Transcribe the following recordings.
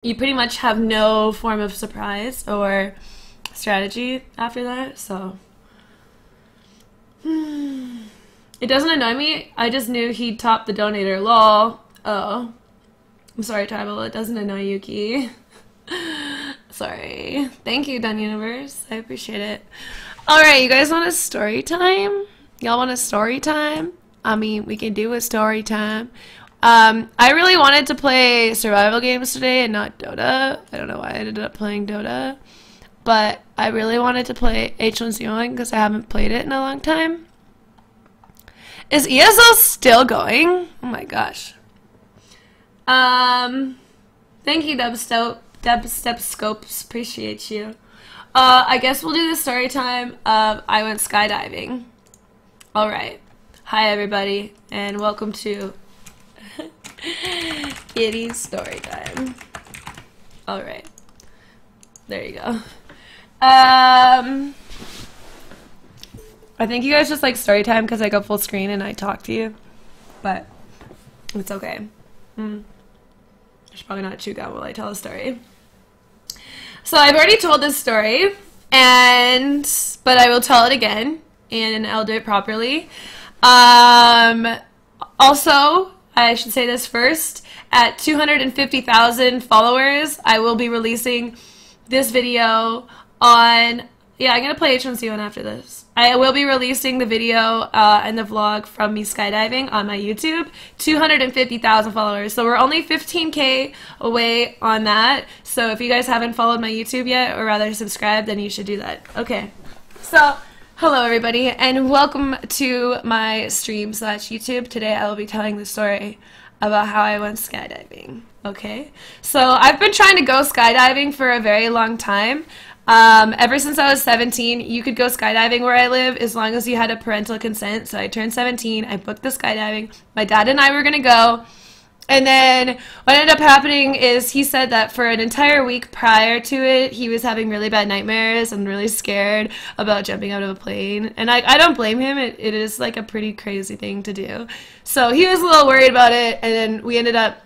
you pretty much have no form of surprise or strategy after that, so. It doesn't annoy me. I just knew he topped the donator. Lol. Oh. I'm sorry, Tribal. It doesn't annoy Yuki. Sorry. Thank you, Dun Universe. I appreciate it. Alright, you guys want a story time? Y'all want a story time? I mean, we can do a story time. I really wanted to play survival games today and not Dota. I don't know why I ended up playing Dota. But I really wanted to play H1Z1 because I haven't played it in a long time. Is ESL still going? Oh my gosh. Thank you, Dubstep Scopes. Appreciate you. I guess we'll do the story time of I went skydiving. Alright. Hi everybody, and welcome to Kitty's story time. Alright. There you go. I think you guys just like story time because I go full screen and I talk to you. But it's okay. I should probably not chew gum while I tell a story. So I've already told this story, but I will tell it again, and I'll do it properly. Also, I should say this first, at 250,000 followers, I will be releasing this video on, yeah, I'm going to play H1Z1 after this. I will be releasing the video and the vlog from me skydiving on my YouTube. 250,000 followers. So we're only 15K away on that. So if you guys haven't followed my YouTube yet, or rather subscribed, then you should do that. Okay. So, hello everybody, and welcome to my stream / YouTube. Today I will be telling the story about how I went skydiving. Okay? So I've been trying to go skydiving for a very long time. Ever since I was 17, you could go skydiving where I live as long as you had a parental consent. So I turned 17, I booked the skydiving. My dad and I were gonna go. And then what ended up happening is he said that for an entire week prior to it, he was having really bad nightmares and really scared about jumping out of a plane. And I don't blame him. It is like a pretty crazy thing to do. So he was a little worried about it, and then we ended up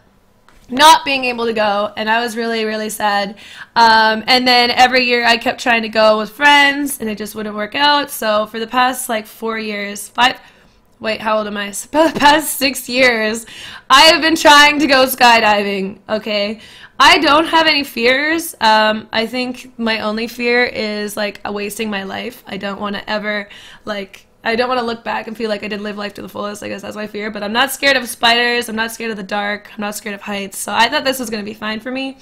not being able to go, and I was really, really sad. And then every year I kept trying to go with friends, and it just wouldn't work out. So for the past like 4 years, wait, how old am I? For the past 6 years, I have been trying to go skydiving, okay? I don't have any fears. I think my only fear is like wasting my life. I don't want to ever I don't want to look back and feel like I didn't live life to the fullest. I guess that's my fear. But I'm not scared of spiders. I'm not scared of the dark. I'm not scared of heights. So I thought this was going to be fine for me.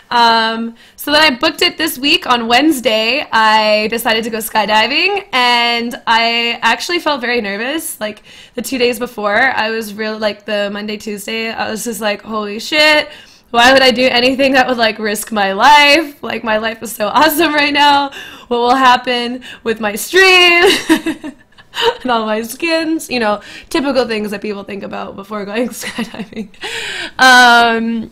So then I booked it this week on Wednesday. I decided to go skydiving, and I actually felt very nervous. Like the 2 days before, I was really like the Monday, Tuesday, I was just like, holy shit. Why would I do anything that would like risk my life? Like my life is so awesome right now. What will happen with my stream? And all my skins, you know, typical things that people think about before going skydiving.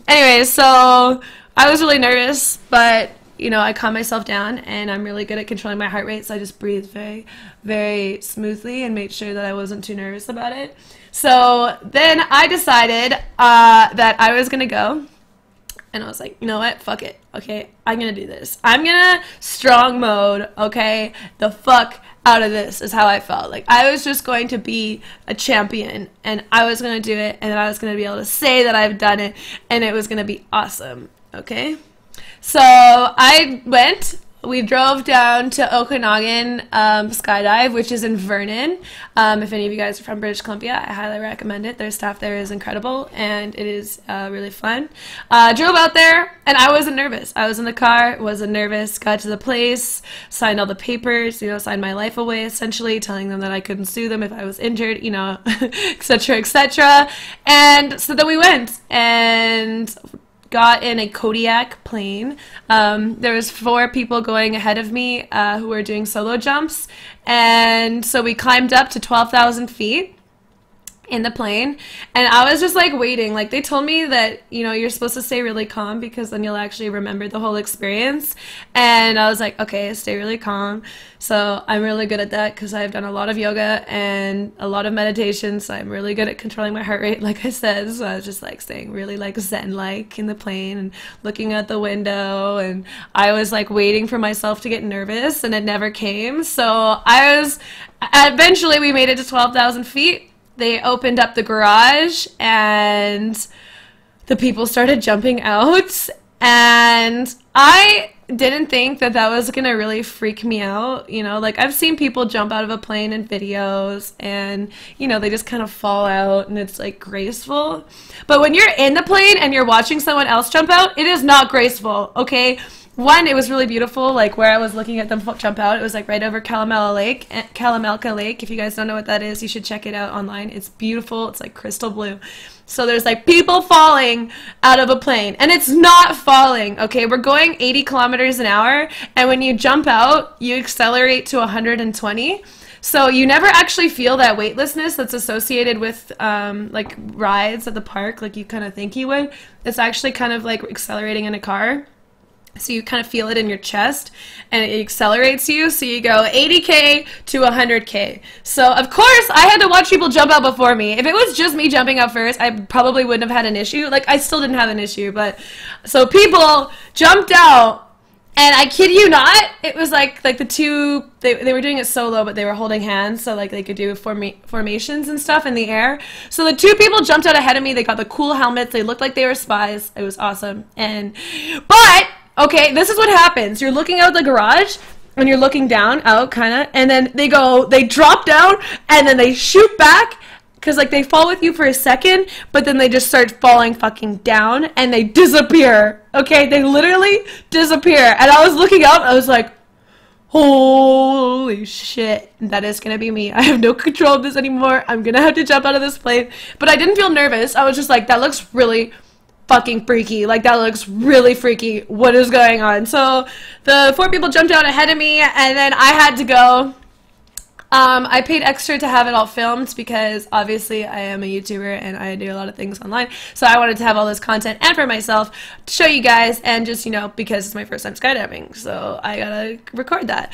Anyway, so I was really nervous, but, you know, I calmed myself down, and I'm really good at controlling my heart rate, so I just breathed very, very smoothly and made sure that I wasn't too nervous about it. So then I decided that I was going to go, and I was like, you know what, fuck it, okay, I'm going to do this. I'm going to strong mode, okay, the fuck out of this is how I felt. Like I was just going to be a champion, and I was going to do it, and I was going to be able to say that I've done it, and it was going to be awesome, okay? So I went. We drove down to Okanagan Skydive, which is in Vernon. If any of you guys are from British Columbia, I highly recommend it. Their staff there is incredible, and it is really fun. Drove out there, and I wasn't nervous. I was in the car, wasn't nervous, got to the place, signed all the papers, you know, signed my life away, essentially, telling them that I couldn't sue them if I was injured, you know, etc., etc. And so then we went, and got in a Kodiak plane. There was 4 people going ahead of me who were doing solo jumps, and so we climbed up to 12,000 feet, in the plane, and I was just like waiting. Like, they told me that, you know, you're supposed to stay really calm because then you'll actually remember the whole experience. And I was like, okay, stay really calm. So I'm really good at that because I've done a lot of yoga and a lot of meditation, so I'm really good at controlling my heart rate, like I said. So I was just like staying really like zen-like in the plane and looking out the window, and I was like waiting for myself to get nervous, and it never came. So eventually we made it to 12,000 feet. They opened up the garage and the people started jumping out, and I didn't think that that was gonna really freak me out. You know, like, I've seen people jump out of a plane in videos and, you know, they just kind of fall out and it's like graceful. But when you're in the plane and you're watching someone else jump out, it is not graceful, okay? One, it was really beautiful, like where I was looking at them jump out. It was like right over Kelowna Lake. If you guys don't know what that is, you should check it out online. It's beautiful. It's like crystal blue. So there's like people falling out of a plane, and it's not falling, okay? We're going 80 kilometers an hour, and when you jump out, you accelerate to 120. So you never actually feel that weightlessness that's associated with like rides at the park, like you kind of think you would. It's actually kind of like accelerating in a car. So you kind of feel it in your chest, and it accelerates you. So you go 80K to 100K. So of course I had to watch people jump out before me. If it was just me jumping out first, I probably wouldn't have had an issue. Like, I still didn't have an issue, but so people jumped out, and I kid you not, it was like the two, they were doing it solo, but they were holding hands, so like they could do formations and stuff in the air. So the two people jumped out ahead of me. They got the cool helmets. They looked like they were spies. It was awesome. But okay, this is what happens. You're looking out the garage, and you're looking down, out, kind of, and then they drop down, and then they shoot back, because, like, they fall with you for a second, but then they just start falling fucking down, and they disappear, okay? They literally disappear, and I was looking out, I was like, holy shit, that is gonna be me. I have no control of this anymore. I'm gonna have to jump out of this plane. But I didn't feel nervous. I was just like, that looks really fucking freaky. Like, that looks really freaky. What is going on? So the 4 people jumped out ahead of me, and then I had to go. I paid extra to have it all filmed because obviously I am a YouTuber and I do a lot of things online. So I wanted to have all this content and for myself to show you guys, and just, you know, because it's my first time skydiving, so I gotta record that.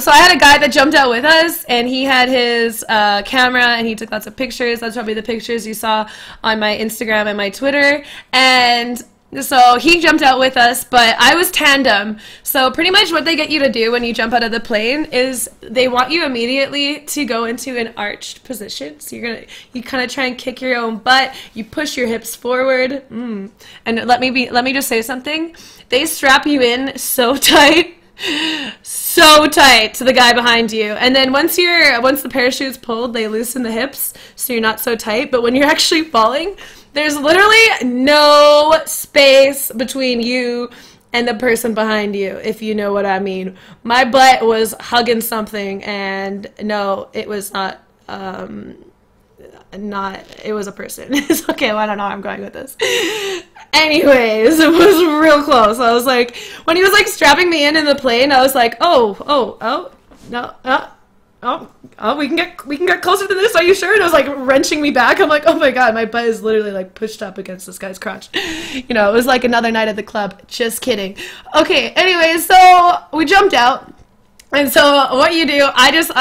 So I had a guy that jumped out with us, and he had his camera, and he took lots of pictures. That's probably the pictures you saw on my Instagram and my Twitter. And so he jumped out with us, but I was tandem. So pretty much what they get you to do when you jump out of the plane is they want you immediately to go into an arched position. So you kind of try and kick your own butt. You push your hips forward. And let me just say something. They strap you in so tight. So tight to the guy behind you, and then once the parachute's pulled, they loosen the hips so you're not so tight. But when you're actually falling, there's literally no space between you and the person behind you, if you know what I mean. My butt was hugging something, and no, it was not, it was a person. It's okay, well, I don't know where I'm going with this. Anyways, it was real close. I was like, when he was like strapping me in the plane, I was like, no, we can get closer to this. Are you sure? And it was like wrenching me back. I'm like, oh my god, my butt is literally like pushed up against this guy's crotch. You know, it was like another night at the club. Just kidding. Okay, anyways, so we jumped out. And so what you do, I just,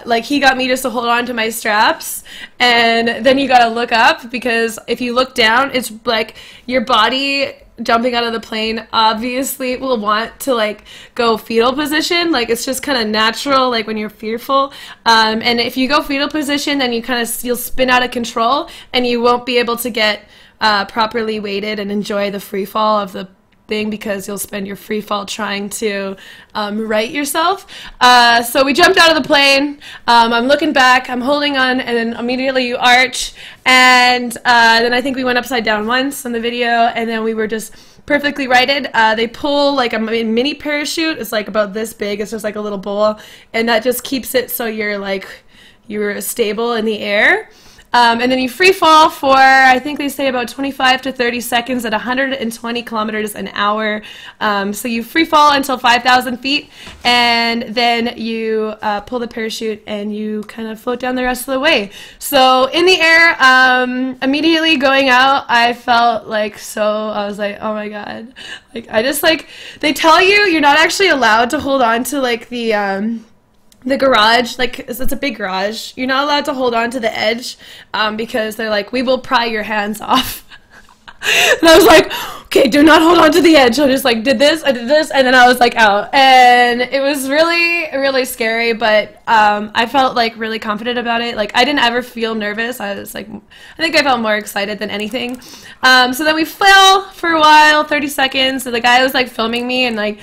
like, he got me just to hold on to my straps, and then you gotta look up, because if you look down, it's like your body jumping out of the plane obviously will want to, like, go fetal position. Like, it's just kind of natural, like, when you're fearful. And if you go fetal position, then you'll spin out of control, and you won't be able to get properly weighted and enjoy the free fall of the thing, because you'll spend your free fall trying to right yourself. So we jumped out of the plane. I'm looking back, I'm holding on, and then immediately you arch, and then I think we went upside down once in the video, and then we were just perfectly righted. They pull like a mini parachute. It's like about this big. It's just like a little bowl, and that just keeps it so you're stable in the air. And then you free fall for, I think they say about 25 to 30 seconds at 120 kilometers an hour. So you free fall until 5,000 feet, and then you pull the parachute and you kind of float down the rest of the way. So in the air, immediately going out, I felt like I was like, oh my god. Like, I just, like, they tell you you're not actually allowed to hold on to, like, the garage, like, it's a big garage. You're not allowed to hold on to the edge because they're like, we will pry your hands off. And I was like, okay, do not hold on to the edge. So I just, like, I did this, and then I was, like, out. And it was really, really scary, but I felt, like, really confident about it. Like, I didn't ever feel nervous. I was, like, I think I felt more excited than anything. So then we fell for a while, 30 seconds, so the guy was, like, filming me, and, like,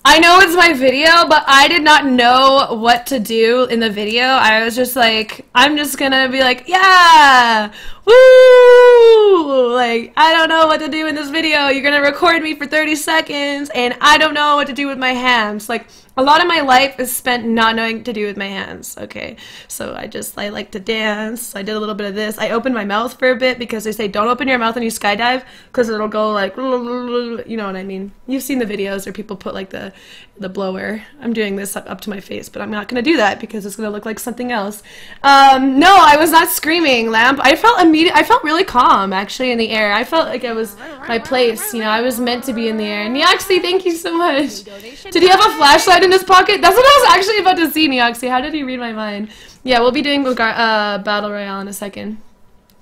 I know it's my video, but I did not know what to do in the video. I was just like, I'm just gonna be like, yeah, woo! Like, I don't know what to do in this video. You're gonna record me for 30 seconds, and I don't know what to do with my hands. Like, a lot of my life is spent not knowing what to do with my hands, okay? So I like to dance. I did a little bit of this. I opened my mouth for a bit because they say don't open your mouth when you skydive because it'll go like, you know what I mean? You've seen the videos where people put like the blower. I'm doing this up to my face, but I'm not going to do that because it's going to look like something else. No, I was not screaming, Lamp. I felt really calm, actually, in the air. I felt like it was my place. You know, I was meant to be in the air. Neoxy, thank you so much. Did he have a flashlight in his pocket? That's what I was actually about to see, Neoxy. How did he read my mind? Yeah, we'll be doing Battle Royale in a second.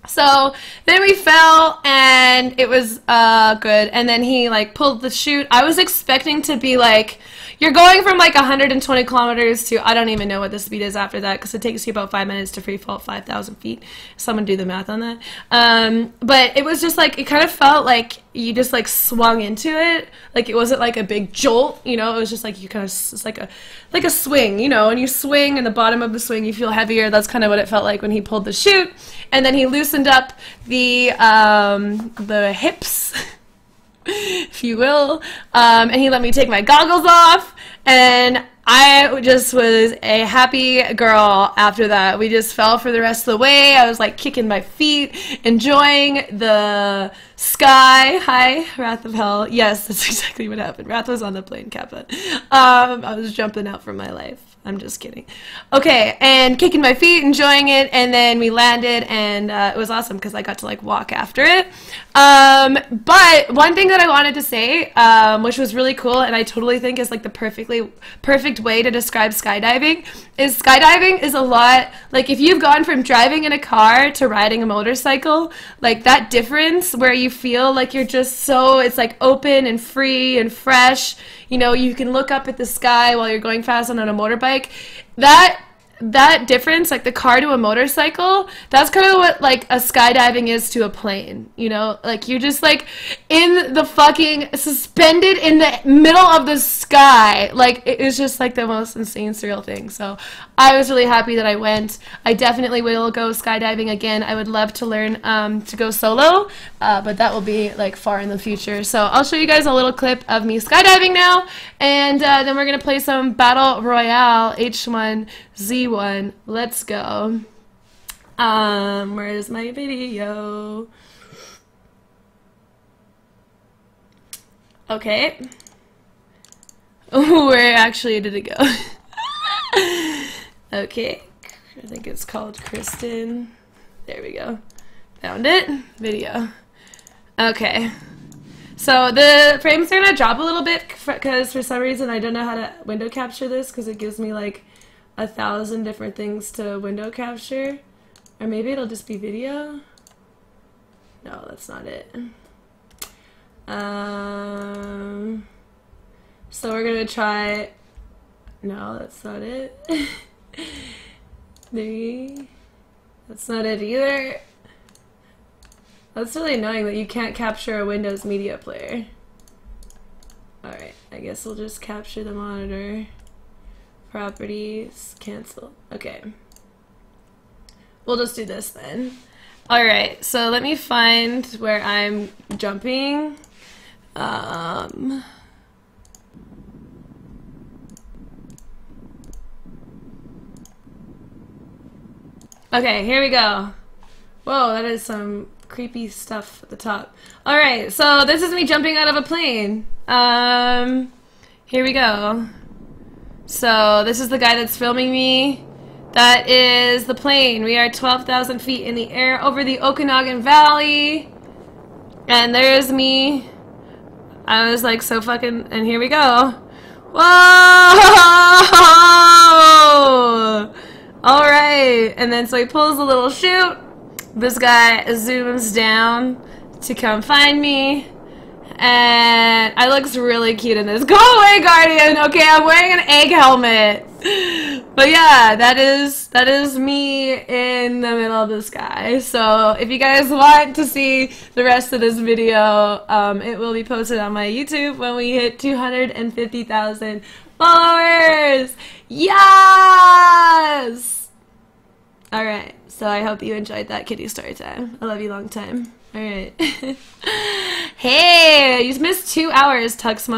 So then we fell, and it was good. And then he like pulled the chute. I was expecting to be like, you're going from like 120 kilometers to, I don't even know what the speed is after that because it takes you about 5 minutes to free fall 5,000 feet. Someone do the math on that. But it was just like, it kind of felt like you just like swung into it. Like it wasn't like a big jolt, you know, it was just like you kind of, it's like a swing, you know, and you swing and the bottom of the swing you feel heavier. That's kind of what it felt like when he pulled the chute. And then he loosened up the hips, if you will, and he let me take my goggles off, and I just was a happy girl after that. We just fell for the rest of the way. I was like kicking my feet, enjoying the sky. Hi, Wrath of Hell. Yes, that's exactly what happened. Wrath was on the plane, Kappa. I was jumping out for my life. I'm just kidding. Okay, and kicking my feet, enjoying it, and then we landed, and it was awesome because I got to like walk after it. But one thing that I wanted to say, which was really cool, and I totally think is like the perfect way to describe skydiving is a lot like if you've gone from driving in a car to riding a motorcycle, like that difference where you feel like you're just so, it's like open and free and fresh. You know, you can look up at the sky while you're going fast on a motorbike. That difference, like the car to a motorcycle, that's kind of what like a skydiving is to a plane, you know? Like you're just like in the fucking, suspended in the middle of the sky. Like it was just like the most insane surreal thing. So I was really happy that I went. I definitely will go skydiving again. I would love to learn to go solo, but that will be like far in the future. So I'll show you guys a little clip of me skydiving now, and then we're gonna play some Battle Royale H1Z1. Let's go. Where's my video? Okay. Where actually did it go? Okay. I think it's called Kristen. There we go. Found it. Video. Okay. So the frames are gonna drop a little bit because for some reason I don't know how to window capture this because it gives me like 1,000 different things to window capture. Or maybe it'll just be video. No, that's not it. So we're gonna try. No, that's not it. Maybe that's not it either. That's really annoying that you can't capture a Windows media player. Alright, I guess we'll just capture the monitor. Properties, cancel. Okay. We'll just do this then. Alright, so let me find where I'm jumping. Okay, here we go. Whoa, that is some creepy stuff at the top. Alright, so this is me jumping out of a plane. Here we go. So this is the guy that's filming me. That is the plane. We are 12,000 feet in the air over the Okanagan Valley. And there's me. I was like so fucking... And here we go. Whoa! Alright. And then so he pulls a little chute. This guy zooms down to come find me. And I looks really cute in this. Go away, Guardian! Okay, I'm wearing an egg helmet. But yeah, that is me in the middle of the sky. So if you guys want to see the rest of this video, it will be posted on my YouTube when we hit 250,000 followers. Yes! Alright, so I hope you enjoyed that kitty story time. I love you long time. Alright. Hey, you missed 2 hours, Tux Monk.